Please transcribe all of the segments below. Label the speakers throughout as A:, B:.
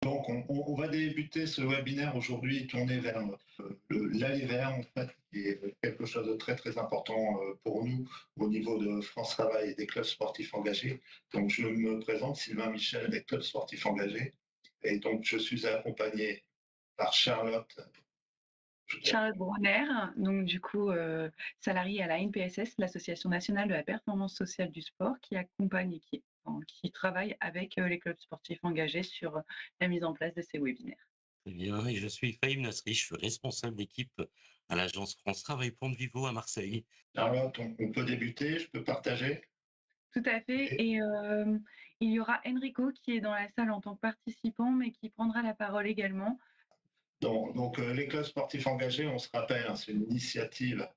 A: Donc, on va débuter ce webinaire aujourd'hui tourné vers l'Aller Vert, en fait, qui est quelque chose de très, très important pour nous au niveau de France Travail et des clubs sportifs engagés. Donc, je me présente, Sylvain Michel, des clubs sportifs engagés. Et donc, je suis accompagné par Charlotte
B: Brunner, donc du coup salariée à la NPSS, l'Association nationale de la performance sociale du sport, qui accompagne et qui travaille avec les clubs sportifs engagés sur la mise en place de ces webinaires.
C: Très bien, et je suis Fahim Nasri, je suis responsable d'équipe à l'agence France Travail Pont de Vivo à Marseille.
A: Charlotte, on peut débuter, je peux partager.
B: Tout à fait, et il y aura Enrico qui est dans la salle en tant que participant, mais qui prendra la parole également.
A: Donc, les clubs sportifs engagés, on se rappelle, c'est une initiative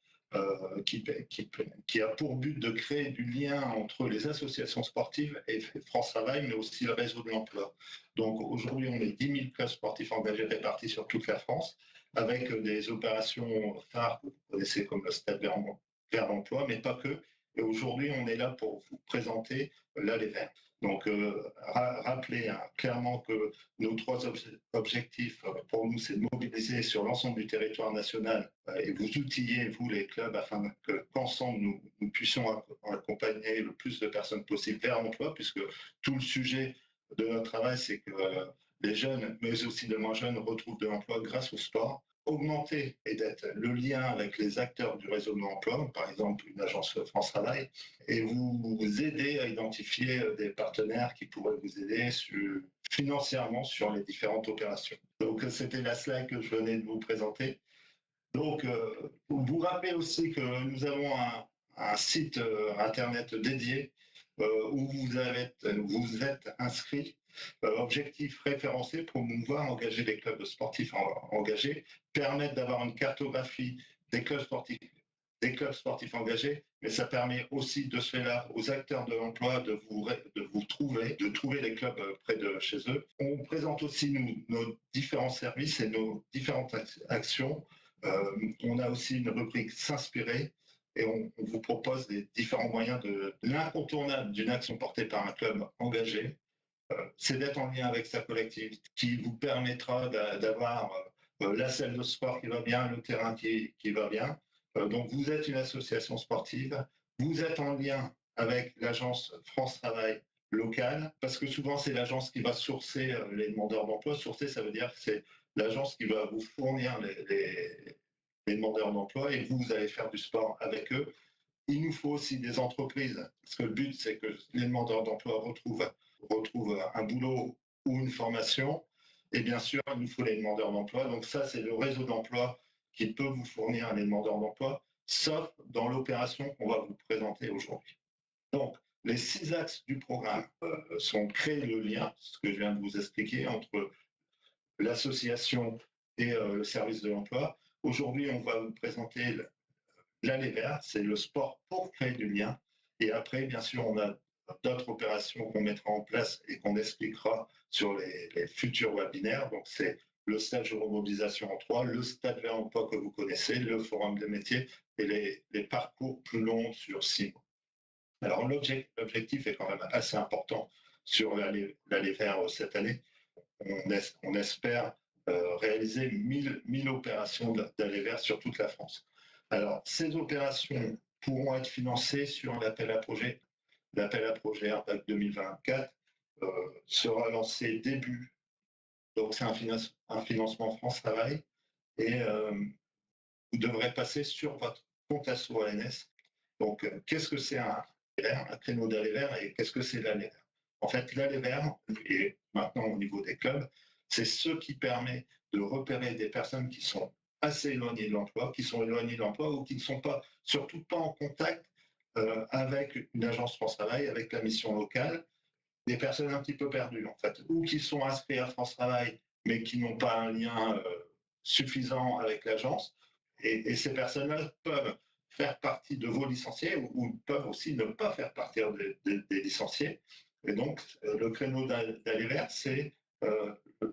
A: qui a pour but de créer du lien entre les associations sportives et France Travail, mais aussi le réseau de l'emploi. Donc aujourd'hui, on est 10 000 clubs sportifs engagés répartis sur toute la France, avec des opérations phares que vous connaissez comme le Stade vers l'emploi, mais pas que. Et aujourd'hui, on est là pour vous présenter l'Aller Vert. Donc, rappelez clairement que nos trois objectifs, pour nous, c'est de mobiliser sur l'ensemble du territoire national et vous outiller, vous, les clubs, afin qu'ensemble, nous puissions accompagner le plus de personnes possible vers l'emploi, puisque tout le sujet de notre travail, c'est que les jeunes, mais aussi les moins jeunes, retrouvent de l'emploi grâce au sport. Augmenter et d'être le lien avec les acteurs du réseau de l'emploi, par exemple une agence France Travail, et vous aider à identifier des partenaires qui pourraient vous aider financièrement sur les différentes opérations. Donc c'était la slide que je venais de vous présenter. Donc vous rappelez aussi que nous avons un site internet dédié où vous êtes inscrit. Objectif référencé, promouvoir, engager les clubs sportifs engagés, permettre d'avoir une cartographie des clubs sportifs engagés, mais ça permet aussi de ce fait-là aux acteurs de l'emploi de vous trouver les clubs près de chez eux. On présente aussi nos différents services et nos différentes actions. On a aussi une rubrique s'inspirer et on vous propose des différents moyens de l'incontournable d'une action portée par un club engagé. C'est d'être en lien avec sa collectivité qui vous permettra d'avoir la salle de sport qui va bien, le terrain qui va bien. Donc, vous êtes une association sportive, vous êtes en lien avec l'agence France Travail locale, parce que souvent, c'est l'agence qui va sourcer les demandeurs d'emploi. Sourcer, ça veut dire que c'est l'agence qui va vous fournir les demandeurs d'emploi et vous allez faire du sport avec eux. Il nous faut aussi des entreprises, parce que le but, c'est que les demandeurs d'emploi retrouvent un boulot ou une formation. Et bien sûr, il nous faut les demandeurs d'emploi. Donc ça, c'est le réseau d'emploi qui peut vous fournir les demandeurs d'emploi, sauf dans l'opération qu'on va vous présenter aujourd'hui. Donc, les 6 axes du programme sont créer le lien, ce que je viens de vous expliquer, entre l'association et le service de l'emploi. Aujourd'hui, on va vous présenter l'Aller Vert, c'est le sport pour créer du lien. Et après, bien sûr, on a d'autres opérations qu'on mettra en place et qu'on expliquera sur les futurs webinaires. Donc, c'est le stage de remobilisation en 3, le stade vers l'emploi que vous connaissez, le forum des métiers et les parcours plus longs sur 6 mois. Alors, l'objectif est quand même assez important sur l'Aller Vert cette année. On espère réaliser 1000 opérations d'Aller Vert sur toute la France. Alors, ces opérations pourront être financées sur l'appel à projet. L'appel à projet Impact 2024 sera lancé début. Donc, c'est un financement France Travail. Et vous devrez passer sur votre compte asso ANS. Donc, qu'est-ce que c'est un créneau d'Aller Vert et qu'est-ce que c'est l'Aller Vert? En fait, l'Aller Vert, et maintenant au niveau des clubs, c'est ce qui permet de repérer des personnes qui sont assez éloignées de l'emploi, ou qui ne sont surtout pas en contact avec une agence France Travail, avec la mission locale, des personnes un petit peu perdues en fait, ou qui sont inscrits à France Travail mais qui n'ont pas un lien suffisant avec l'agence. Et ces personnes-là peuvent faire partie de vos licenciés ou peuvent aussi ne pas faire partie des licenciés. Et donc, le créneau d'Aller Vert, c'est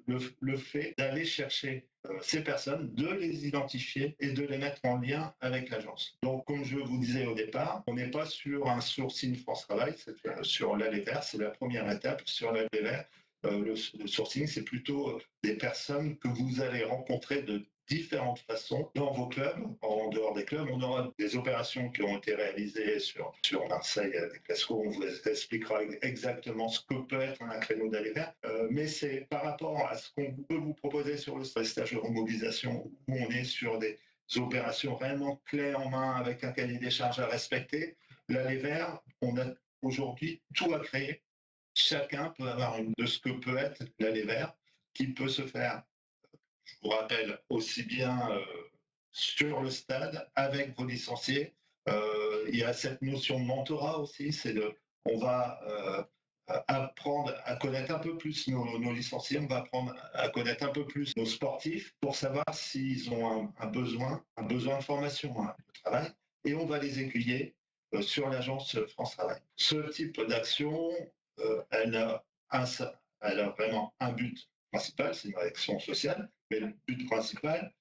A: le fait d'aller chercher ces personnes, de les identifier et de les mettre en lien avec l'agence. Donc, comme je vous disais au départ, on n'est pas sur un sourcing France Travail, c'est sur l'Aller Vert, c'est la première étape sur l'Aller Vert. Le sourcing, c'est plutôt des personnes que vous allez rencontrer de différentes façons dans vos clubs, en dehors des clubs. On aura des opérations qui ont été réalisées sur Marseille avec Glasgow. On vous expliquera exactement ce que peut être un créneau d'aller vers. Mais c'est par rapport à ce qu'on peut vous proposer sur le stage de remobilisation, où on est sur des opérations réellement clés en main avec un cahier des charges à respecter. L'aller vers, on a aujourd'hui tout à créer. Chacun peut avoir une de ce que peut être l'aller vers, qui peut se faire, je vous rappelle, aussi bien sur le stade avec vos licenciés. Il y a cette notion de mentorat aussi, on va apprendre à connaître un peu plus nos licenciés, on va apprendre à connaître un peu plus nos sportifs pour savoir s'ils ont un besoin de formation, de travail, et on va les aiguiller sur l'agence France Travail. Ce type d'action, elle a vraiment un but principal, c'est une action sociale, mais le but principal,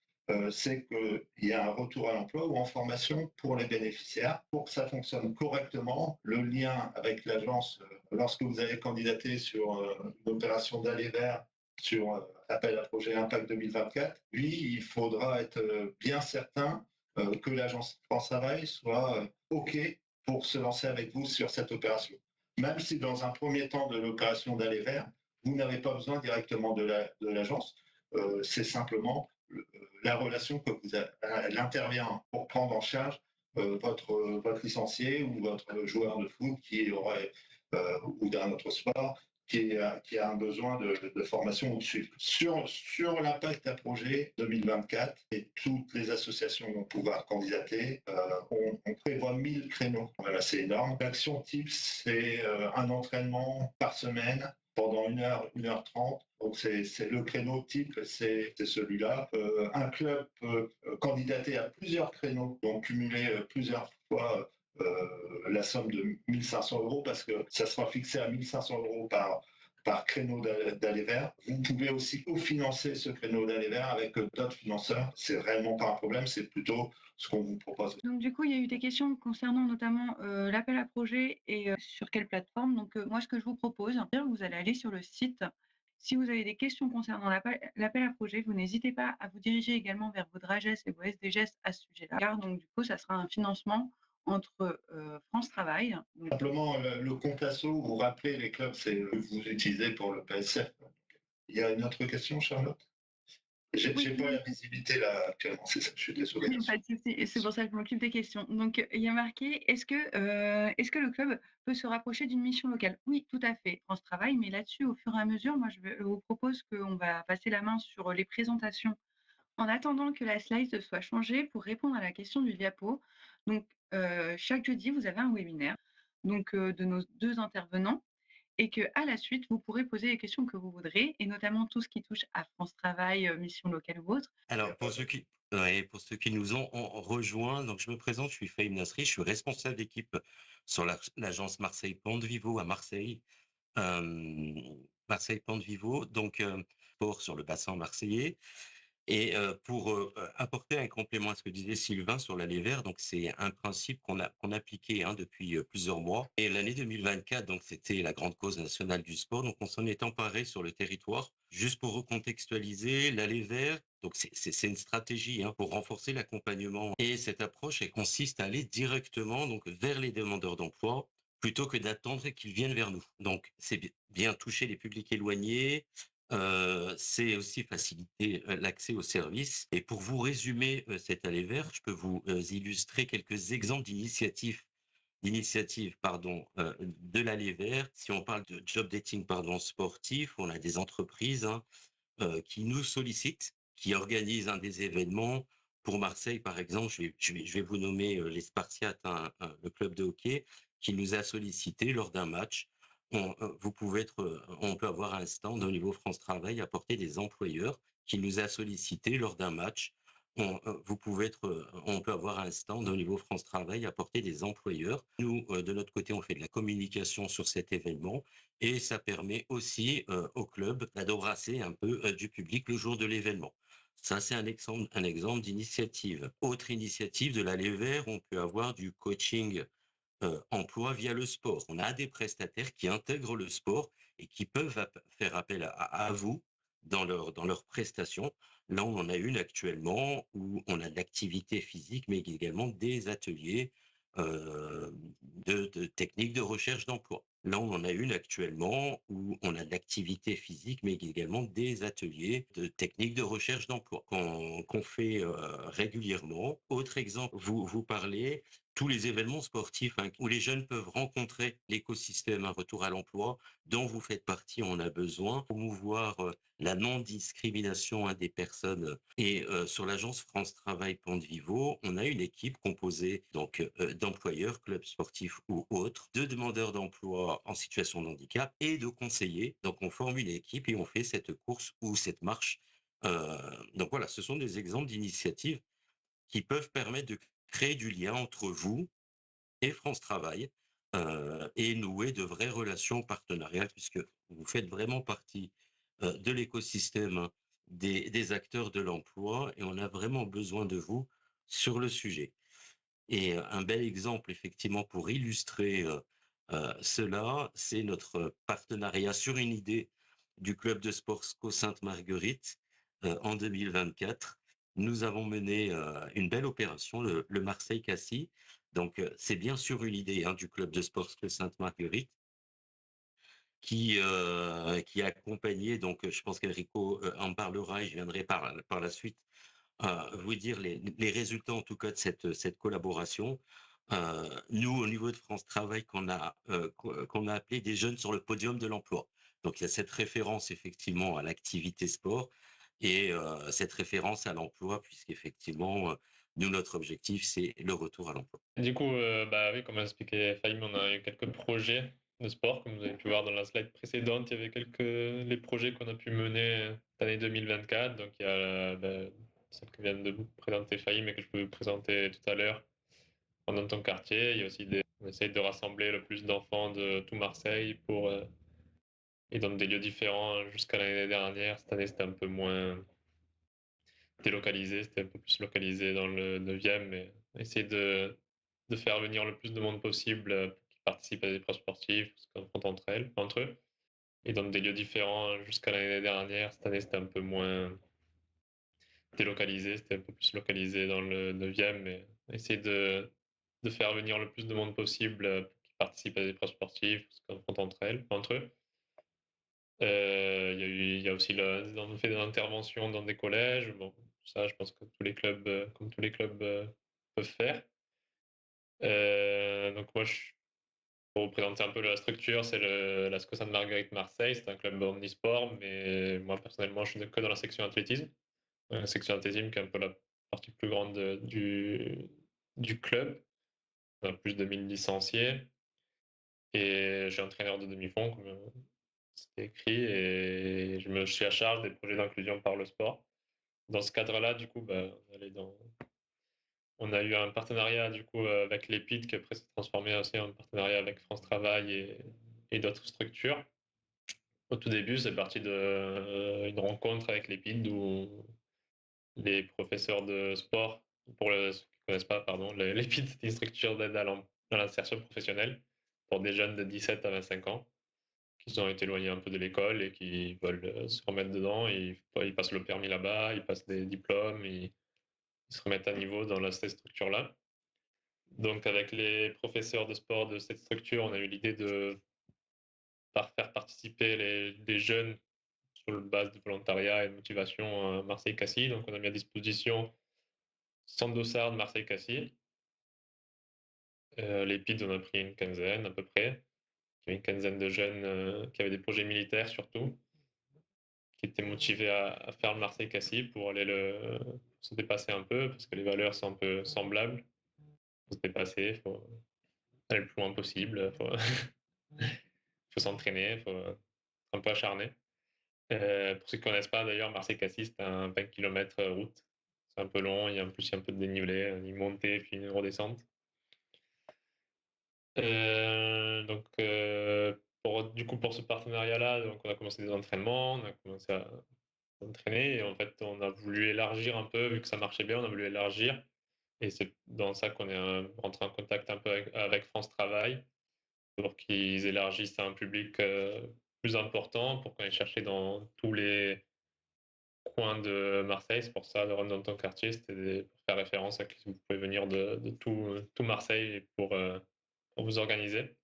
A: c'est qu'il y a un retour à l'emploi ou en formation pour les bénéficiaires. Pour que ça fonctionne correctement, le lien avec l'agence, lorsque vous allez candidater sur une opération d'aller vers, sur appel à projet Impact 2024, lui, il faudra être bien certain que l'agence France Travail soit OK pour se lancer avec vous sur cette opération. Même si dans un premier temps de l'opération d'aller vers, vous n'avez pas besoin directement de l'agence, c'est simplement la relation que elle intervient pour prendre en charge votre licencié ou votre joueur de foot qui aurait, ou d'un autre sport, qui a un besoin de formation au-dessus. Sur l'impact à projet 2024, et toutes les associations vont pouvoir candidater, on prévoit 1000 créneaux. Voilà, c'est énorme. L'action type, c'est un entraînement par semaine pendant 1h30. Donc, c'est le créneau type, c'est celui-là. Un club peut candidater à plusieurs créneaux, donc cumuler plusieurs fois la somme de 1 500 € parce que ça sera fixé à 1 500 € par créneau d'aller vers. Vous pouvez aussi co-financer ce créneau d'aller vers avec d'autres financeurs. C'est réellement pas un problème, c'est plutôt ce qu'on vous propose.
B: Donc du coup, il y a eu des questions concernant notamment l'appel à projet et sur quelle plateforme. Donc moi, ce que je vous propose, vous allez aller sur le site. Si vous avez des questions concernant l'appel à projet, vous n'hésitez pas à vous diriger également vers vos DRAGES et vos SDGES à ce sujet-là. Car donc du coup, ça sera un financement entre France Travail. Donc,
A: simplement, le compte asso, vous rappelez les clubs, c'est que vous utilisez pour le PSF. Il y a une autre question, Charlotte? J'ai pas la visibilité là actuellement, c'est ça, je suis désolé.
B: Pas de souci, c'est pour ça que je m'occupe des questions. Donc, il y a marqué, est-ce que le club peut se rapprocher d'une mission locale? Oui, tout à fait, France Travail, mais là-dessus, au fur et à mesure, moi, je vous propose qu'on va passer la main sur les présentations en attendant que la slide soit changée pour répondre à la question du diapo. Donc, chaque jeudi, vous avez un webinaire donc, de nos 2 intervenants et qu'à la suite, vous pourrez poser les questions que vous voudrez et notamment tout ce qui touche à France Travail, mission locale ou autre.
C: Alors, pour ceux qui nous ont rejoints, donc je me présente, je suis Fahim Nasri, je suis responsable d'équipe sur l'agence Marseille Pente Vivo à Marseille. Marseille Pente Vivo, donc sur le bassin marseillais. Et pour apporter un complément à ce que disait Sylvain sur l'aller vers, donc c'est un principe qu'on appliquait depuis plusieurs mois. Et l'année 2024, donc c'était la grande cause nationale du sport, donc on s'en est emparé sur le territoire. Juste pour recontextualiser, l'aller vers, donc c'est une stratégie pour renforcer l'accompagnement. Et cette approche, elle consiste à aller directement donc vers les demandeurs d'emploi plutôt que d'attendre qu'ils viennent vers nous. Donc c'est bien toucher les publics éloignés. C'est aussi faciliter l'accès aux services. Et pour vous résumer cet aller vers, je peux vous illustrer quelques exemples d'initiatives de l'aller vers. Si on parle de job dating sportif, on a des entreprises qui nous sollicitent, qui organisent des événements. Pour Marseille, par exemple, je vais vous nommer les Spartiates, le club de hockey, qui nous a sollicité lors d'un match. On peut avoir un stand au niveau France Travail à portée des employeurs qui nous a sollicité lors d'un match. On peut avoir un stand au niveau France Travail à portée des employeurs. Nous, de notre côté, on fait de la communication sur cet événement et ça permet aussi au club d'embrasser un peu du public le jour de l'événement. Ça, c'est un exemple d'initiative. Autre initiative de l'aller vers, on peut avoir du coaching emploi via le sport. On a des prestataires qui intègrent le sport et qui peuvent faire appel à vous dans leurs prestations. Là, on en a une actuellement où on a de l'activité physique, mais également des ateliers de techniques de recherche d'emploi. Là, on en a une actuellement où on a de l'activité physique, mais également des ateliers de techniques de recherche d'emploi qu'on fait régulièrement. Autre exemple, vous parlez tous les événements sportifs où les jeunes peuvent rencontrer l'écosystème Un Retour à l'emploi dont vous faites partie. On a besoin de promouvoir la non-discrimination des personnes. Et sur l'agence France Travail Pont de Vivo, on a une équipe composée donc d'employeurs, clubs sportifs ou autres, de demandeurs d'emploi en situation de handicap et de conseillers. Donc on forme une équipe et on fait cette course ou cette marche. Donc voilà, ce sont des exemples d'initiatives qui peuvent permettre de créer du lien entre vous et France Travail et nouer de vraies relations partenariales puisque vous faites vraiment partie de l'écosystème des acteurs de l'emploi et on a vraiment besoin de vous sur le sujet. Et un bel exemple, effectivement, pour illustrer cela, c'est notre partenariat sur une idée du club de sport SCO Sainte-Marguerite en 2024. Nous avons mené une belle opération, le Marseille-Cassis. Donc, c'est bien sûr une idée du club de sport SCO Sainte-Marguerite qui a accompagné, donc je pense qu'Enrico en parlera et je viendrai par la suite vous dire les résultats en tout cas de cette collaboration. Nous, au niveau de France Travail, qu'on a appelé des jeunes sur le podium de l'emploi. Donc il y a cette référence effectivement à l'activité sport et cette référence à l'emploi, puisqu'effectivement, nous, notre objectif, c'est le retour à l'emploi.
D: Du coup, bah oui, comme a expliqué Fahim, on a eu quelques projets de sport. Comme vous avez pu voir dans la slide précédente, il y avait les projets qu'on a pu mener l'année 2024. Donc il y a celle que vient de vous présenter Fahim et que je peux vous présenter tout à l'heure dans ton quartier. Il y a aussi on essaye de rassembler le plus d'enfants de tout Marseille et dans des lieux différents jusqu'à l'année dernière. Cette année, c'était un peu moins délocalisé, c'était un peu plus localisé dans le 9e, mais essayer de faire venir le plus de monde possible pour qu'ils participent à des épreuves sportives, parce qu'on compte entre eux. Et dans des lieux différents jusqu'à l'année dernière. Cette année, c'était un peu moins délocalisé, c'était un peu plus localisé dans le 9e, mais essayer de faire venir le plus de monde possible pour qu'ils participent à des épreuves sportives, parce qu'on compte entre eux. Il y a aussi on fait des interventions dans des collèges. Bon, ça, je pense que tous les clubs, comme tous les clubs, peuvent faire. Donc moi, pour vous présenter un peu la structure, c'est la SCO Sainte-Marguerite Marseille. C'est un club omnisport, mais moi, personnellement, je suis que dans la section athlétisme. La section athlétisme qui est un peu la partie plus grande du club. On a plus de 1000 licenciés. Et j'ai un entraîneur de demi-fond, comme c'était écrit, et je me suis à charge des projets d'inclusion par le sport. Dans ce cadre-là, du coup, on a eu un partenariat du coup avec l'EPID qui après s'est transformé aussi en partenariat avec France Travail et d'autres structures. Au tout début, c'est parti d'une rencontre avec l'EPID où les professeurs de sport, pour ceux qui ne connaissent pas, pardon, l'EPID, c'est une structure d'aide à l'insertion professionnelle pour des jeunes de 17 à 25 ans qui ont été éloignés un peu de l'école et qui veulent se remettre dedans. Ils passent le permis là-bas, ils passent des diplômes, ils se remettent à niveau dans cette structure-là. Donc avec les professeurs de sport de cette structure, on a eu l'idée de faire participer les jeunes sur le base de volontariat et de motivation à Marseille-Cassis. Donc on a mis à disposition Centre Dossard de Marseille-Cassis. Les PID, on a pris une quinzaine à peu près. Il y avait une quinzaine de jeunes qui avaient des projets militaires surtout, qui étaient motivés à faire le Marseille-Cassis pour aller se dépasser un peu, parce que les valeurs sont un peu semblables. Il faut se dépasser, il faut aller le plus loin possible, il faut s'entraîner, il faut être un peu acharné. Pour ceux qui ne connaissent pas, d'ailleurs, Marseille-Cassis, c'est un 20 km route. C'est un peu long, il y a un peu de dénivelé, une montée puis une redescente. Donc, pour ce partenariat-là, donc on a commencé des entraînements, on a commencé à s'entraîner et en fait, on a voulu élargir un peu, vu que ça marchait bien, on a voulu élargir Et c'est dans ça qu'on est rentré en contact un peu avec France Travail pour qu'ils élargissent à un public plus important, pour qu'on aille chercher dans tous les coins de Marseille. C'est pour ça, de rentrer dans ton quartier, c'était pour faire référence à qui vous pouvez venir de tout Marseille pour vous organiser,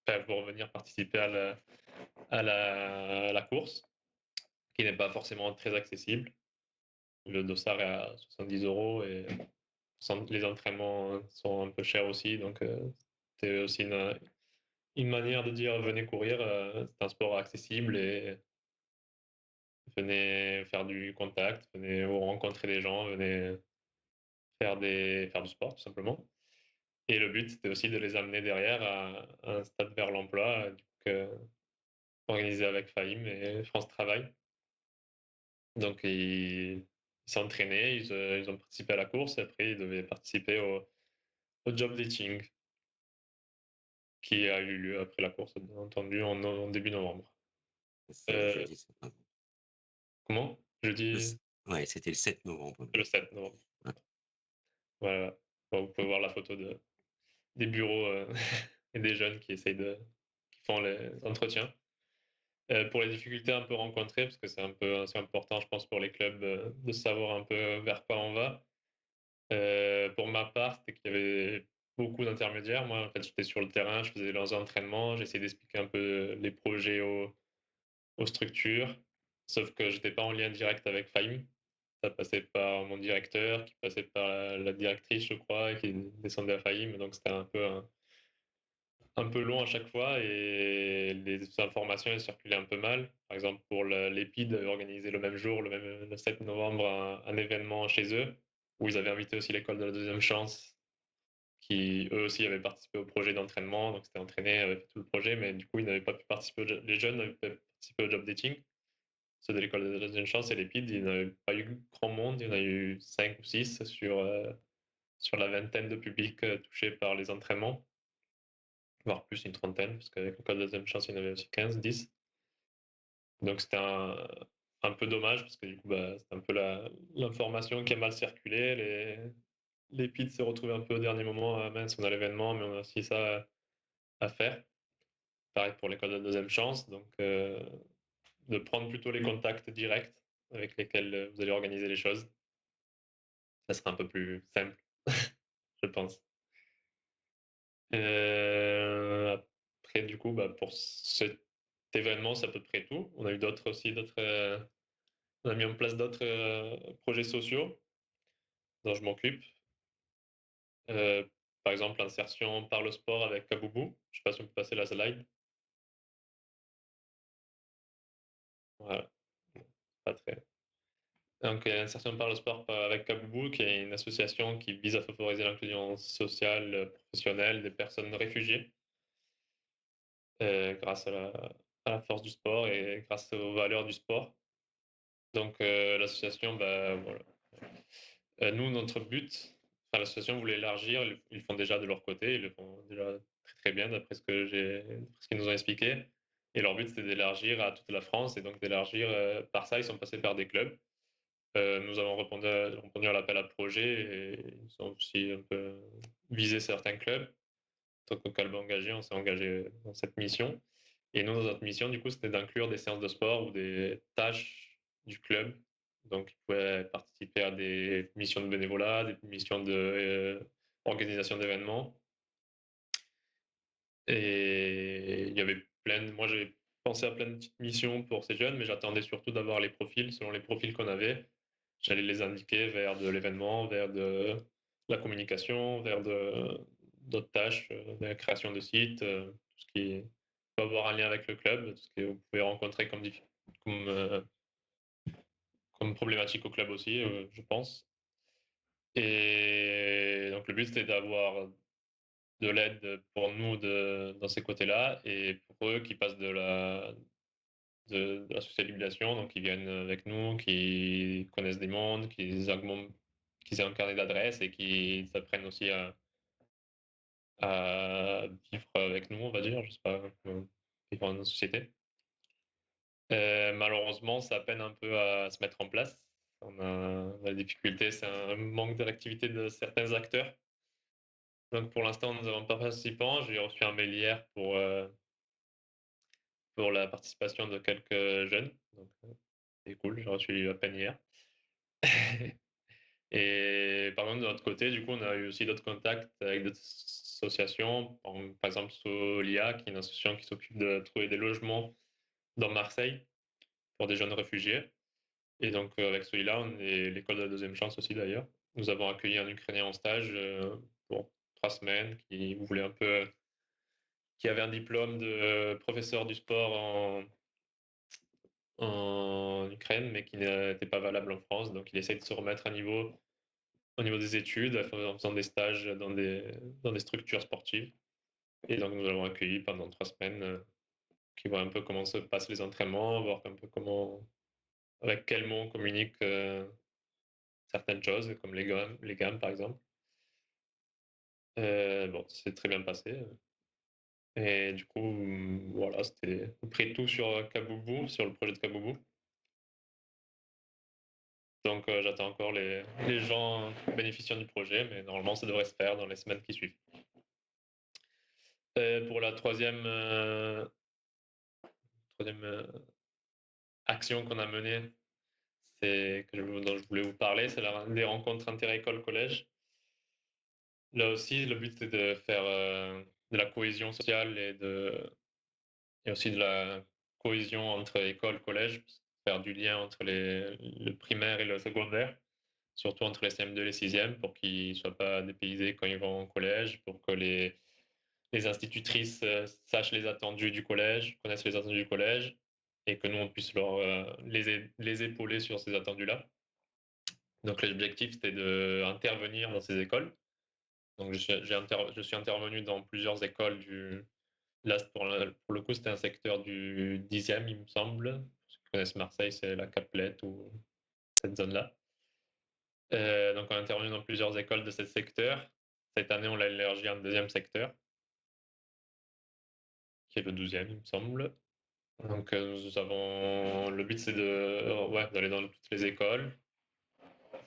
D: enfin, pour venir participer à la course, qui n'est pas forcément très accessible. Le dossard est à 70 € et les entraînements sont un peu chers aussi, donc c'est aussi une manière de dire venez courir, c'est un sport accessible et venez faire du contact, venez rencontrer des gens, venez faire du sport tout simplement. Et le but, c'était aussi de les amener derrière à un stade vers l'emploi, organisé avec FAIM et France Travail. Donc ils s'entraînaient, ils ont participé à la course et après ils devaient participer au job dating qui a eu lieu après la course, bien entendu, en début novembre.
C: C'est le jeudi 7 novembre.
D: Comment? Jeudi
C: Ouais, c'était le 7 novembre.
D: le 7 novembre.
C: Ouais.
D: Voilà. Bon, vous pouvez voir la photo des bureaux et des jeunes qui font les entretiens. Pour les difficultés un peu rencontrées, parce que c'est important, je pense, pour les clubs de savoir un peu vers quoi on va. Pour ma part, c'était qu'il y avait beaucoup d'intermédiaires. Moi, en fait, j'étais sur le terrain, je faisais leurs entraînements, j'essayais d'expliquer un peu les projets aux structures, sauf que j'étais pas en lien direct avec FAIM. Ça passait par mon directeur, qui passait par la directrice, je crois, et qui descendait à FAIM. Donc c'était un peu long à chaque fois et les informations elles circulaient un peu mal. Par exemple, pour l'EPID, organisé le même jour, le 7 novembre, un événement chez eux où ils avaient invité aussi l'école de la deuxième chance qui eux aussi avaient participé au projet d'entraînement, donc c'était entraîné, avaient fait tout le projet, mais du coup ils n'avaient pas pu participer, les jeunes n'avaient pas pu participer au job dating. Ceux de l'école de la deuxième chance et l'EPID, il n'y en avait pas eu grand monde, il y en a eu 5 ou 6 sur la vingtaine de publics touchés par les entraînements, voire plus une trentaine, parce qu'avec l'école de deuxième chance, il y en avait aussi 15, 10. Donc c'était un peu dommage, parce que du coup, bah, c'est un peu l'information qui a mal circulé. Les PID se retrouvent un peu au dernier moment, ah, mince, on a l'événement, mais on a aussi ça à faire. Pareil pour l'école de deuxième chance, donc de prendre plutôt les contacts directs avec lesquels vous allez organiser les choses. Ça sera un peu plus simple, je pense. Après, du coup, bah, pour cet événement, c'est à peu près tout. On a eu on a mis en place d'autres projets sociaux dont je m'occupe. Euh, Par exemple, l'insertion par le sport avec Kaboubou. Je ne sais pas si on peut passer la slide. Voilà, pas très. Donc, l'insertion par le sport avec Kaboubou, qui est une association qui vise à favoriser l'inclusion sociale, professionnelle des personnes réfugiées grâce à la force du sport et grâce aux valeurs du sport. Donc, l'association, bah, voilà. Nous, notre but, enfin, l'association voulait élargir, ils le font déjà de leur côté, ils le font déjà très très bien d'après ce qu'ils nous ont expliqué. Et leur but, c'était d'élargir à toute la France et donc d'élargir par ça, ils sont passés par des clubs. Nous avons répondu à l'appel à projet et ils ont aussi un peu visé certains clubs. En tant que club engagé, on s'est engagé dans cette mission. Et nous, notre mission, du coup, c'était d'inclure des séances de sport ou des tâches du club. Donc, ils pouvaient participer à des missions de bénévolat, des missions d'organisation d'événements. Et il y avait moi, j'avais pensé à plein de petites missions pour ces jeunes, mais j'attendais surtout d'avoir les profils. Selon les profils qu'on avait, j'allais les indiquer vers de l'événement, vers de la communication, vers d'autres tâches, de la création de sites, tout ce qui peut avoir un lien avec le club, tout ce que vous pouvez rencontrer comme, comme problématique au club aussi, je pense. Et donc le but, c'était d'avoir de l'aide pour nous dans ces côtés-là et pour eux qui passent de la socialisation, donc qui viennent avec nous, qui connaissent des mondes, qui aient un carnet d'adresses et qui apprennent aussi à vivre avec nous, on va dire, je sais pas, vivre dans une société. Malheureusement, ça peine un peu à se mettre en place. La difficulté, c'est un manque de l'activité de certains acteurs. Donc pour l'instant, nous n'avons pas participants. J'ai reçu un mail hier pour la participation de quelques jeunes. Donc c'est cool, j'ai reçu à peine hier. Et par contre, de notre côté, du coup, on a eu aussi d'autres contacts avec d'autres associations, par exemple Solia, qui est une association qui s'occupe de trouver des logements dans Marseille pour des jeunes réfugiés. Et donc, avec Solia, on est l'école de la deuxième chance aussi d'ailleurs. Nous avons accueilli un Ukrainien en stage pour 3 semaines qui avait un diplôme de professeur du sport en Ukraine, mais qui n'était pas valable en France. Donc, il essaye de se remettre à niveau au niveau des études, en faisant des stages dans des structures sportives. Et donc, nous l'avons accueilli pendant 3 semaines, qui voit un peu comment se passent les entraînements, voir un peu avec quels mots on communique certaines choses, comme les gammes par exemple. Bon, c'est très bien passé. Et du coup, voilà, c'était pris tout sur Kaboubou, sur le projet de Kaboubou. Donc, j'attends encore les gens bénéficiant du projet, mais normalement, ça devrait se faire dans les semaines qui suivent. Pour la troisième action qu'on a menée, dont je voulais vous parler, c'est des rencontres inter-école-collège. Là aussi, le but c'est de faire de la cohésion sociale et aussi de la cohésion entre école, collège, faire du lien entre le primaire et le secondaire, surtout entre les CM2 et les 6e, pour qu'ils ne soient pas dépaysés quand ils vont au collège, pour que les institutrices sachent les attendus du collège, connaissent les attendus du collège, et que nous, on puisse les épauler sur ces attendus-là. Donc l'objectif, c'était d'intervenir dans ces écoles. Donc je suis intervenu dans plusieurs écoles Là, pour le coup, c'était un secteur du 10e, il me semble. Ceux qui connaissent Marseille, c'est la Caplette ou cette zone-là. Donc on a intervenu dans plusieurs écoles de ce secteur. Cette année, on l'a élargi à un deuxième secteur, qui est le 12e, il me semble. Donc le but, c'est d'aller dans toutes les écoles,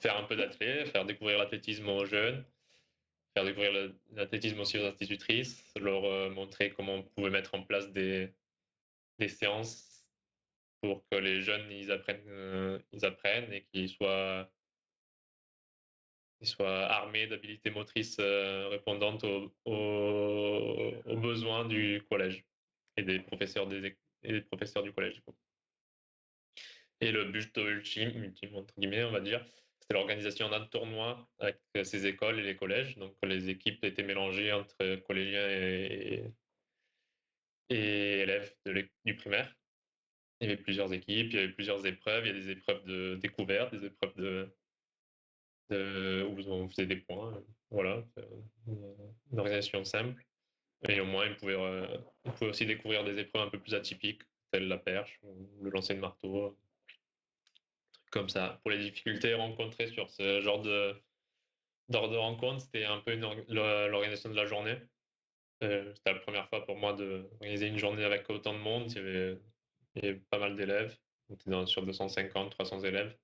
D: faire un peu d'athlé, faire découvrir l'athlétisme aux jeunes, faire découvrir l'athlétisme aussi aux institutrices, leur montrer comment on pouvait mettre en place des séances pour que les jeunes ils apprennent et qu'ils soient armés d'habilités motrices répondantes aux besoins du collège et des professeurs du collège. Du coup. Et le but ultime, entre guillemets, on va dire, c'était l'organisation d'un tournoi avec ces écoles et les collèges. Donc les équipes étaient mélangées entre collégiens et élèves du primaire. Il y avait plusieurs équipes, il y avait plusieurs épreuves. Il y a des épreuves de découverte, des épreuves où on faisait des points. Voilà, une organisation simple. Et au moins, on pouvait aussi découvrir des épreuves un peu plus atypiques, telles la perche ou le lancer de marteau. Comme ça. Pour les difficultés rencontrées sur ce genre de rencontre, c'était un peu l'organisation de la journée. C'était la première fois pour moi d'organiser une journée avec autant de monde. Il y avait pas mal d'élèves. On était sur 250, 300 élèves.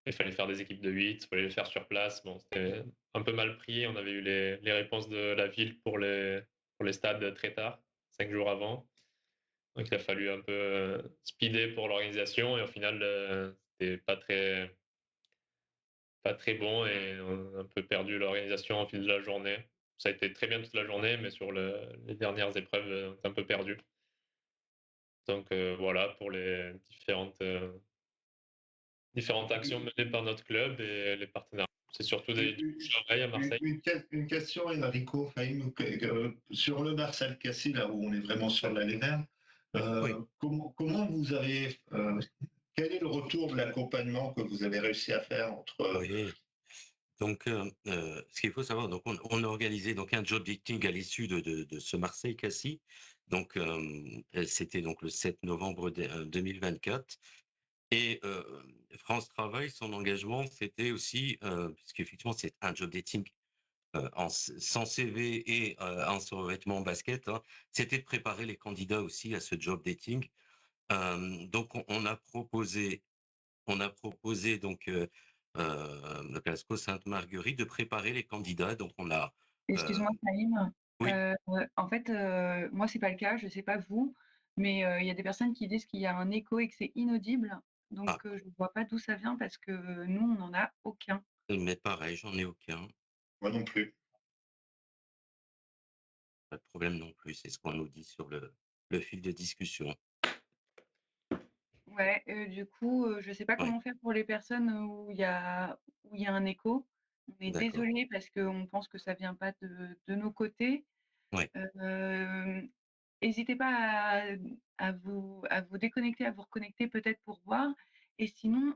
D: Il fallait faire des équipes de 8, il fallait les faire sur place. Bon, c'était un peu mal pris. On avait eu les réponses de la ville pour les stades très tard, 5 jours avant. Donc il a fallu un peu speeder pour l'organisation et au final, c'était pas très bon et on a un peu perdu l'organisation au fil de la journée. Ça a été très bien toute la journée, mais sur les dernières épreuves, on est un peu perdu. Donc voilà pour les différentes actions menées par notre club et les partenaires. C'est surtout du travail à Marseille.
A: Une question, Enrico, sur le Marcel Cassis, là où on est vraiment sur la Léverne,
C: Oui.
A: comment vous avez... quel est le retour de l'accompagnement que vous avez réussi à faire entre...
C: Oui. Donc, ce qu'il faut savoir, donc on a organisé donc un job dating à l'issue de ce Marseille-Cassis. Donc, c'était donc le 7 novembre 2024. Et France Travail, son engagement, c'était aussi, puisqu'effectivement, c'est un job dating sans CV et en survêtement en basket, hein, c'était de préparer les candidats aussi à ce job dating. Donc, on a proposé donc de Glasgow Sainte-Marguerite, de préparer les candidats. Donc on a
B: Excuse-moi, Naïm.
C: oui,
B: En fait, moi, c'est pas le cas, je sais pas vous, mais il y a des personnes qui disent qu'il y a un écho et que c'est inaudible.
C: ah,
B: Donc, je ne vois pas d'où ça vient parce que nous, on n'en a aucun.
C: mais pareil, j'en ai aucun,
A: Moi non plus.
C: pas de problème non plus. C'est ce qu'on nous dit sur le fil de discussion.
B: Ouais, du coup, je sais pas
C: Oui,
B: comment faire pour les personnes où il y a un écho. On est
C: d'accord.
B: désolé parce qu'on pense que ça vient pas de nos côtés.
C: Oui,
B: Hem, Hésitez pas à vous déconnecter, à vous reconnecter peut-être pour voir et sinon,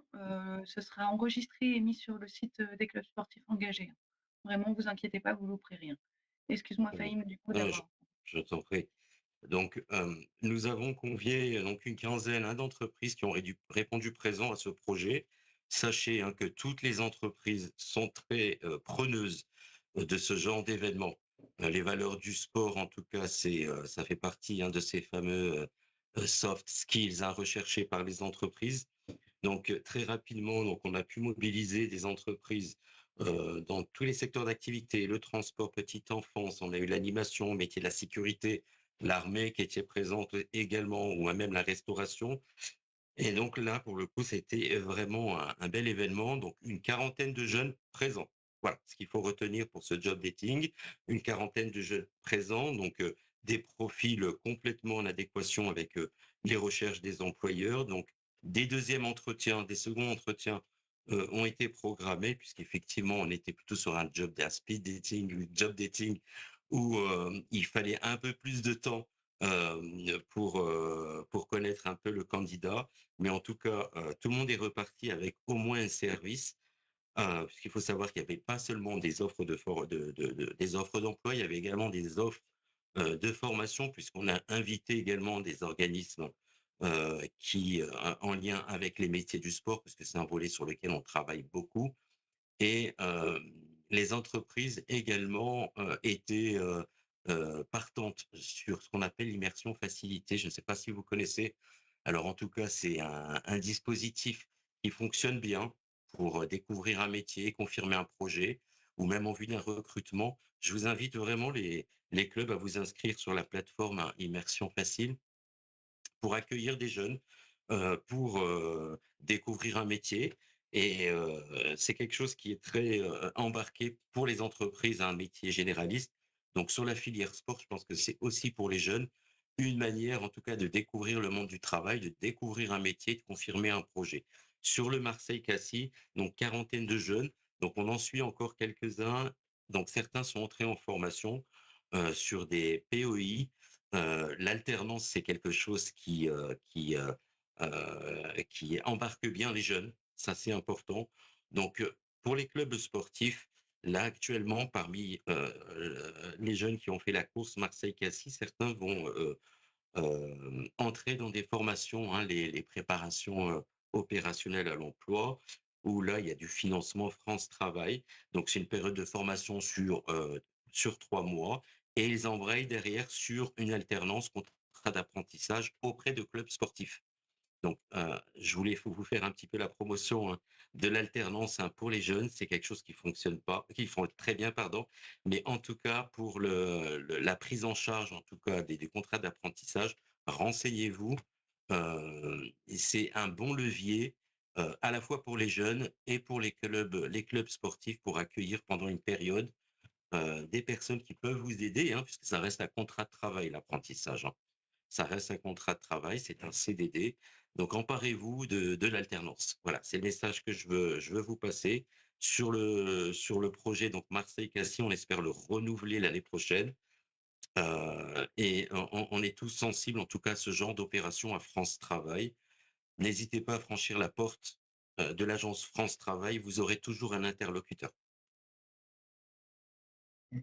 B: ce sera enregistré et mis sur le site, des clubs sportifs engagés. Vraiment, vous inquiétez pas, vous louperez rien. Excuse-moi
C: très bien.
B: Fahim du coup
C: Non,
B: d'avoir
C: je t'en prie. Donc, nous avons convié donc une quinzaine d'entreprises qui ont répondu présent à ce projet. Sachez que toutes les entreprises sont très preneuses de ce genre d'événement. Les valeurs du sport, en tout cas, ça fait partie de ces fameux soft skills recherchés par les entreprises. Donc, très rapidement, donc, on a pu mobiliser des entreprises dans tous les secteurs d'activité, le transport, petite enfance, on a eu l'animation, métier de la sécurité, l'armée qui était présente également, ou même la restauration. Et donc là, pour le coup, c'était vraiment un bel événement. Donc, une quarantaine de jeunes présents. Voilà ce qu'il faut retenir pour ce job dating. Une quarantaine de jeunes présents, donc des profils complètement en adéquation avec les recherches des employeurs. Donc, des deuxièmes entretiens, des seconds entretiens ont été programmés, puisqu'effectivement, on était plutôt sur un job d'un speed dating, ou job dating, où il fallait un peu plus de temps pour connaître un peu le candidat. Mais en tout cas, tout le monde est reparti avec au moins un service, puisqu'il faut savoir qu'il n'y avait pas seulement des offres des offres d'emploi, il y avait également des offres de formation, puisqu'on a invité également des organismes en lien avec les métiers du sport, parce que c'est un volet sur lequel on travaille beaucoup. Et les entreprises également étaient partantes sur ce qu'on appelle l'immersion facilitée. Je ne sais pas si vous connaissez. Alors en tout cas, c'est un dispositif qui fonctionne bien pour découvrir un métier, confirmer un projet ou même en vue d'un recrutement. Je vous invite vraiment les clubs à vous inscrire sur la plateforme Immersion Facile pour accueillir des jeunes, pour découvrir un métier. Et c'est quelque chose qui est très embarqué pour les entreprises, un métier généraliste. Donc sur la filière sport, je pense que c'est aussi pour les jeunes une manière, en tout cas, de découvrir le monde du travail, de découvrir un métier, de confirmer un projet. Sur le Marseille-Cassis, donc quarantaine de jeunes. Donc on en suit encore quelques-uns. Donc certains sont entrés en formation sur des POI, l'alternance, c'est quelque chose qui embarque bien les jeunes, ça c'est important. Donc, pour les clubs sportifs, là actuellement, parmi les jeunes qui ont fait la course Marseille-Cassis, certains vont entrer dans des formations, les préparations opérationnelles à l'emploi, où là, il y a du financement France Travail. Donc, c'est une période de formation sur 3 mois et ils embrayent derrière sur une alternance contrat d'apprentissage auprès de clubs sportifs. Donc, je voulais vous faire un petit peu la promotion de l'alternance pour les jeunes. C'est quelque chose qui fonctionne pas, qui font très bien, pardon. Mais en tout cas, pour la prise en charge, en tout cas, des contrats d'apprentissage, renseignez-vous. C'est un bon levier à la fois pour les jeunes et pour les clubs sportifs pour accueillir pendant une période des personnes qui peuvent vous aider, puisque ça reste un contrat de travail, l'apprentissage. Ça reste un contrat de travail, c'est un CDD. Donc, emparez-vous de l'alternance. Voilà, c'est le message que je veux vous passer sur le projet. Donc, Marseille-Cassis, on espère le renouveler l'année prochaine. Et on est tous sensibles, en tout cas, à ce genre d'opération à France Travail. N'hésitez pas à franchir la porte de l'agence France Travail. Vous aurez toujours un interlocuteur.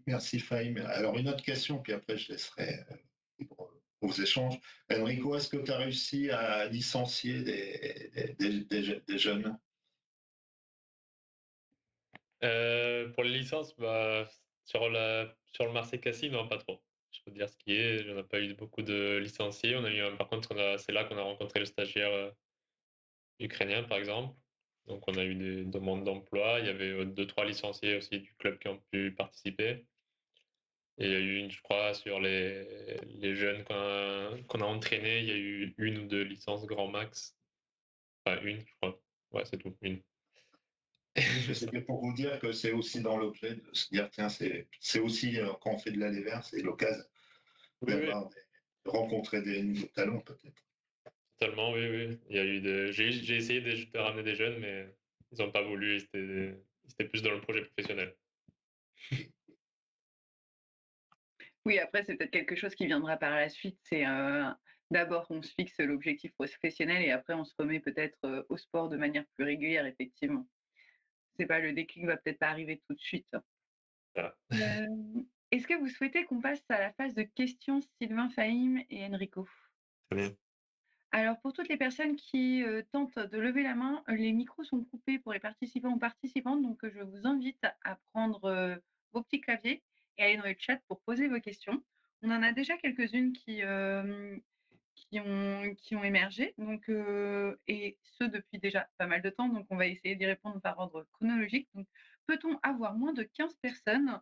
A: Merci Fahim. Alors une autre question, puis après je laisserai libre aux échanges. Enrico, est-ce que tu as réussi à licencier des jeunes?
D: Pour les licences, sur le Marseille-Cassis, non, pas trop. Je peux te dire ce qui est. On n'a pas eu beaucoup de licenciés. Par contre, c'est là qu'on a rencontré le stagiaire ukrainien, par exemple. Donc, on a eu des demandes d'emploi. Il y avait 2-3 licenciés aussi du club qui ont pu participer. Et il y a eu, je crois, sur les jeunes qu'on a entraînés, il y a eu 1 ou 2 licences grand max. Enfin, une, je crois. Ouais, c'est tout, une.
A: C'était pour vous dire que c'est aussi dans l'objet de se dire, tiens, c'est aussi, quand on fait de l'aller vers, c'est l'occasion
D: Oui, oui,
A: de rencontrer des nouveaux talents, peut-être.
D: totalement, oui, oui. Il y a eu j'ai essayé de ramener des jeunes, mais ils n'ont pas voulu. C'était plus dans le projet professionnel.
B: Oui, après, c'est peut-être quelque chose qui viendra par la suite. C'est d'abord, on se fixe l'objectif professionnel et après, on se remet peut-être au sport de manière plus régulière, effectivement. C'est pas le déclic va peut-être pas arriver tout de suite.
D: Voilà.
B: Est-ce que vous souhaitez qu'on passe à la phase de questions, Sylvain, Fahim et Enrico?
C: Très bien.
B: Alors, pour toutes les personnes qui tentent de lever la main, les micros sont coupés pour les participants ou participantes. Donc, je vous invite à prendre vos petits claviers et aller dans le chat pour poser vos questions. On en a déjà quelques-unes qui ont émergé, donc, et ce depuis déjà pas mal de temps. Donc, on va essayer d'y répondre par ordre chronologique. Donc, peut-on avoir moins de 15 personnes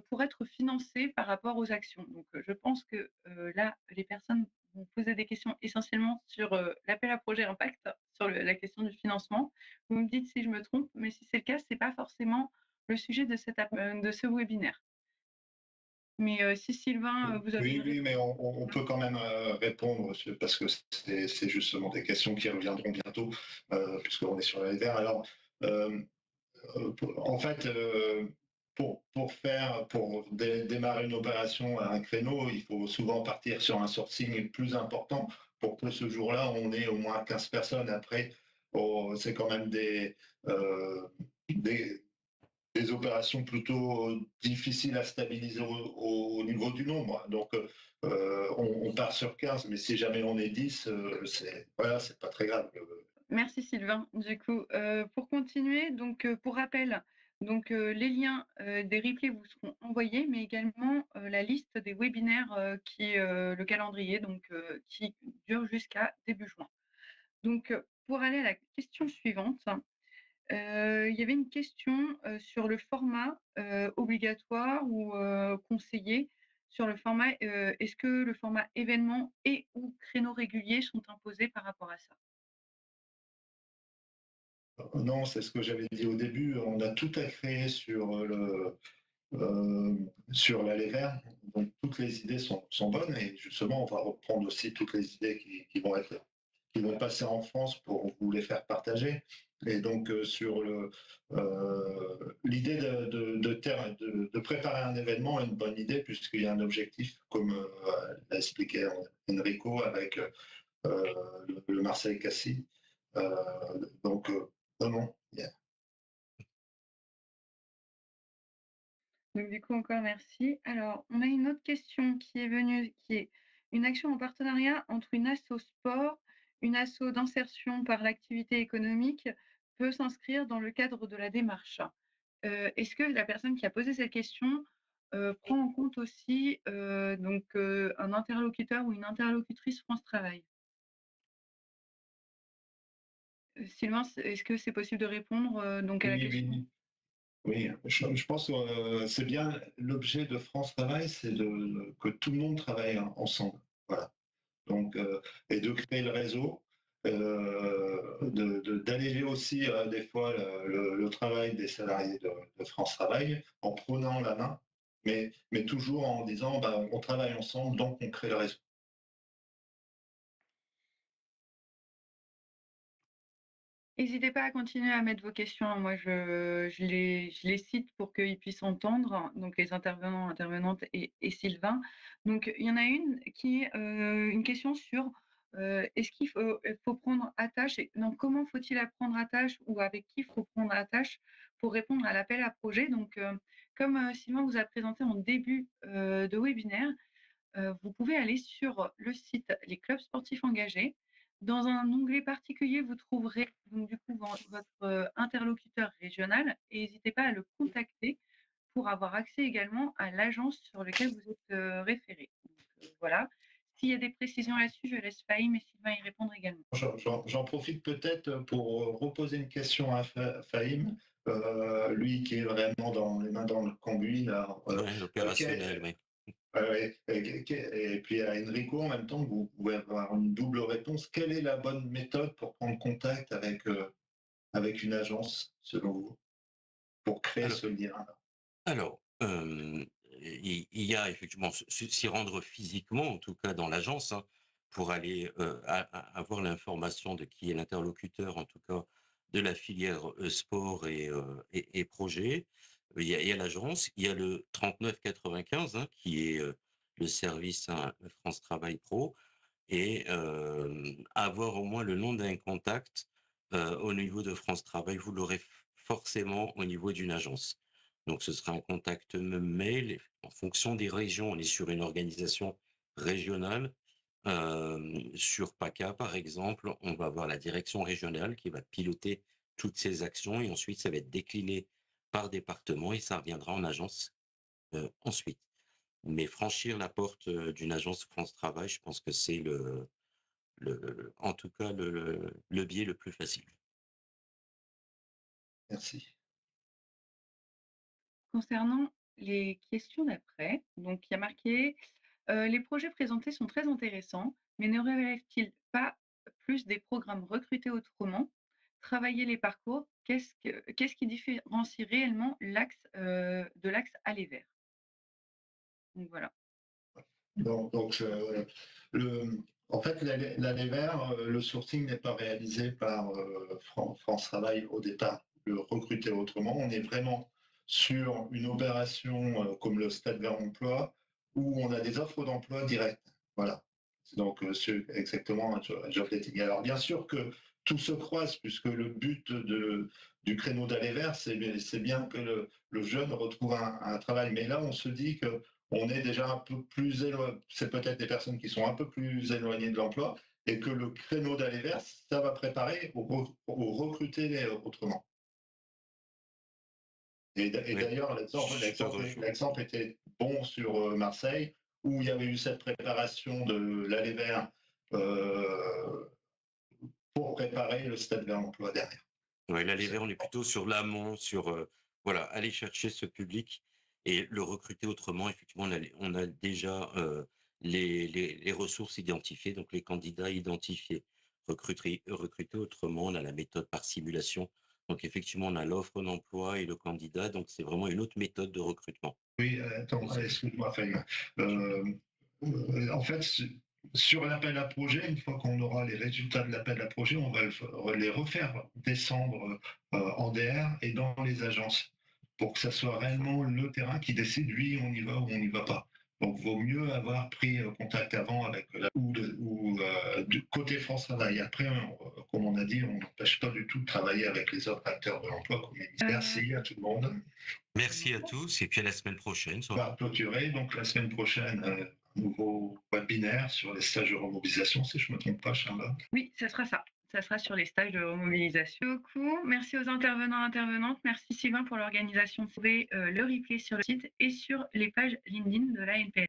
B: pour être financé par rapport aux actions? Donc, je pense que là, les personnes vont poser des questions essentiellement sur l'appel à projet impact, sur la question du financement. Vous me dites si je me trompe, mais si c'est le cas, ce n'est pas forcément le sujet de ce webinaire. Mais si Sylvain, vous avez
A: Oui,
B: une
A: oui,
B: réponse.
A: mais on peut quand même répondre parce que c'est justement des questions qui reviendront bientôt, puisqu'on est sur l'aller vers. Alors, en fait, pour démarrer une opération à un créneau, il faut souvent partir sur un sourcing plus important pour que ce jour-là, on ait au moins 15 personnes. Après, c'est quand même des, des opérations plutôt difficiles à stabiliser au niveau du nombre. Donc, on part sur 15, mais si jamais on est 10, c'est pas très grave.
B: Merci Sylvain. Du coup, pour continuer, donc pour rappel, donc les liens des replays vous seront envoyés, mais également la liste des webinaires le calendrier, donc qui dure jusqu'à début juin. Donc, pour aller à la question suivante, il y avait une question sur le format obligatoire ou conseillé sur le format. Est-ce que le format événement et ou créneaux réguliers sont imposés par rapport à ça?
A: Non, c'est ce que j'avais dit au début. On a tout à créer sur l'aller vers. Donc, toutes les idées sont bonnes et justement, on va reprendre aussi toutes les idées qui vont passer en France pour vous les faire partager. Et donc, sur l'idée de préparer un événement est une bonne idée puisqu'il y a un objectif, comme l'a expliqué Enrico avec le Marseille Cassis. Donc, non. Yeah.
B: Donc du coup, encore merci. Alors, on a une autre question qui est venue, qui est une action en partenariat entre une asso sport, une asso d'insertion par l'activité économique peut s'inscrire dans le cadre de la démarche. Est-ce que la personne qui a posé cette question prend en compte aussi un interlocuteur ou une interlocutrice France Travail? Sylvain, est-ce que c'est possible de répondre donc à la
A: Oui,
B: question?
A: oui. Oui, je pense que c'est bien l'objet de France Travail, c'est que tout le monde travaille ensemble. Voilà. Donc, et de créer le réseau, d'alléger aussi des fois le travail des salariés de France Travail en prenant la main, mais toujours en disant bah, on travaille ensemble, donc on crée le réseau.
B: N'hésitez pas à continuer à mettre vos questions, hein. Moi, je les cite pour qu'ils puissent entendre, donc les intervenants, intervenantes et Sylvain. Donc, il y en a une qui est une question sur est-ce qu'il faut prendre attache et non, comment faut-il apprendre attache ou avec qui il faut prendre attache pour répondre à l'appel à projet. Donc, comme Sylvain vous a présenté en début de webinaire, vous pouvez aller sur le site Les clubs sportifs engagés. Dans un onglet particulier, vous trouverez donc du coup votre interlocuteur régional et n'hésitez pas à le contacter pour avoir accès également à l'agence sur laquelle vous êtes référé. Donc, voilà. S'il y a des précisions là-dessus, je laisse Fahim et Sylvain y répondre également.
A: J'en profite peut-être pour reposer une question à Fahim, lui qui est vraiment dans les mains dans le cambouis, là.
C: L'opérationnel, oui.
A: Et puis à Enrico, en même temps, vous pouvez avoir une double réponse. Quelle est la bonne méthode pour prendre contact avec une agence, selon vous, pour créer ce lien?
C: Alors, il y a effectivement s'y rendre physiquement, en tout cas dans l'agence, hein, pour aller avoir l'information de qui est l'interlocuteur, en tout cas de la filière sport et projet. Il y a l'agence, il y a le 3995, hein, qui est le service, hein, France Travail Pro, et avoir au moins le nom d'un contact au niveau de France Travail, vous l'aurez forcément au niveau d'une agence. Donc, ce sera un contact mail. En fonction des régions, on est sur une organisation régionale. Sur PACA, par exemple, on va avoir la direction régionale qui va piloter toutes ces actions et ensuite, ça va être décliné par département et ça reviendra en agence ensuite. Mais franchir la porte d'une agence France Travail, je pense que c'est en tout cas le biais le plus facile.
A: Merci.
B: Concernant les questions d'après, donc il y a marqué les projets présentés sont très intéressants, mais ne relèvent-ils pas plus des programmes recrutés autrement? Travailler les parcours, qu'est-ce qui différencie réellement l'axe de l'axe aller vers? Donc voilà.
A: En fait, l'année vers, le sourcing n'est pas réalisé par France Travail au départ. Le recruter autrement, on est vraiment sur une opération comme le Stade vers emploi où on a des offres d'emploi directes. Voilà. Donc, exactement un job dating. Alors, bien sûr que tout se croise puisque le but du créneau d'aller vers, c'est bien que le jeune retrouve un travail. Mais là, on se dit que on est déjà un peu plus éloigné, c'est peut-être des personnes qui sont un peu plus éloignées de l'emploi, et que le créneau d'aller vers, ça va préparer au recruter autrement. Et d'ailleurs, l'exemple était bon sur Marseille, où il y avait eu cette préparation de l'aller vers pour préparer le stade vers l'emploi derrière.
C: Oui, l'aller vers, on est plutôt sur l'amont, sur voilà, aller chercher ce public et le recruter autrement. Effectivement, on a déjà les ressources identifiées, donc les candidats identifiés. Recruter autrement, on a la méthode par simulation. Donc effectivement, on a l'offre d'emploi et le candidat. Donc c'est vraiment une autre méthode de recrutement.
A: Oui, attends, excuse-moi, Fahim. En fait, sur l'appel à projet, une fois qu'on aura les résultats de l'appel à projet, on va les refaire descendre en DR et dans les agences pour que ça soit réellement le terrain qui décide, oui, on y va ou on n'y va pas. Donc, vaut mieux avoir pris contact avant avec du côté France Travail. Après, comme on a dit, on n'empêche pas du tout de travailler avec les autres acteurs de l'emploi. Merci à tout le monde.
C: Merci à tous et puis à la semaine prochaine.
A: On va clôturer. Donc, la semaine prochaine, un nouveau webinaire sur les stages de remobilisation, si je ne me trompe pas, Charlotte.
B: Oui, ça sera ça. Ça sera sur les stages de remobilisation. Merci aux intervenants et intervenantes. Merci Sylvain pour l'organisation. Vous pouvez le replay sur le site et sur les pages LinkedIn de l'ANPS.